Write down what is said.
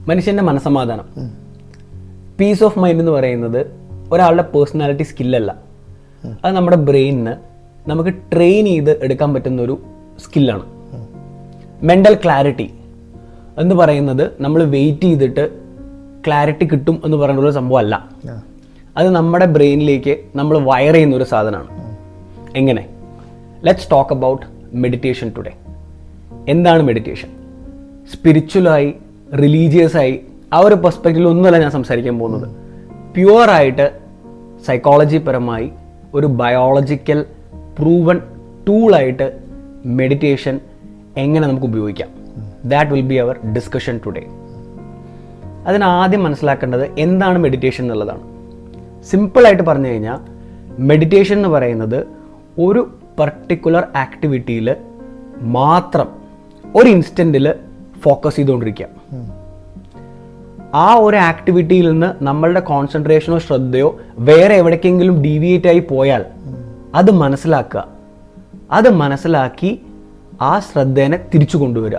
മനുഷ്യൻ്റെ മനസ്സമാധാനം, piece of mind എന്ന് പറയുന്നത് ഒരാളുടെ പേഴ്സണാലിറ്റി സ്കില്ലല്ല. അത് നമ്മുടെ ബ്രെയിനിന് നമുക്ക് ട്രെയിൻ ചെയ്ത് എടുക്കാൻ പറ്റുന്നൊരു സ്കില്ലാണ്. മെൻ്റൽ ക്ലാരിറ്റി എന്ന് പറയുന്നത് നമ്മൾ വെയിറ്റ് ചെയ്തിട്ട് ക്ലാരിറ്റി കിട്ടും എന്ന് പറയുന്നൊരു സംഭവമല്ല. അത് നമ്മുടെ ബ്രെയിനിലേക്ക് നമ്മൾ വയർ ചെയ്യുന്നൊരു സാധനമാണ്. എങ്ങനെ? Let's talk about meditation today. എന്താണ് മെഡിറ്റേഷൻ? സ്പിരിച്വലായി, റിലീജിയസായി ആ ഒരു പെർസ്പെക്റ്റീവിൽ ഒന്നുമല്ല ഞാൻ സംസാരിക്കാൻ പോകുന്നത്. പ്യുവറായിട്ട് സൈക്കോളജി പരമായി ഒരു ബയോളജിക്കൽ പ്രൂവൺ ടൂളായിട്ട് മെഡിറ്റേഷൻ എങ്ങനെ നമുക്ക് ഉപയോഗിക്കാം. That will be our discussion today. അതിനാദ്യം മനസ്സിലാക്കേണ്ടത് എന്താണ് മെഡിറ്റേഷൻ എന്നുള്ളതാണ്. സിമ്പിളായിട്ട് പറഞ്ഞു കഴിഞ്ഞാൽ മെഡിറ്റേഷൻ എന്ന് പറയുന്നത് ഒരു പർട്ടിക്കുലർ ആക്ടിവിറ്റിയിൽ മാത്രം ഒരു ഇൻസ്റ്റൻറ്റിൽ ഫോക്കസ് ചെയ്തുകൊണ്ടിരിക്കുക. ആ ഒരു ആക്ടിവിറ്റിയിൽ നിന്ന് നമ്മളുടെ കോൺസെൻട്രേഷനോ ശ്രദ്ധയോ വേറെ എവിടേക്കെങ്കിലും ഡീവിയേറ്റ് ആയി പോയാൽ അത് മനസ്സിലാക്കുക. അത് മനസ്സിലാക്കി ആ ശ്രദ്ധേനെ തിരിച്ചു കൊണ്ടുവരിക.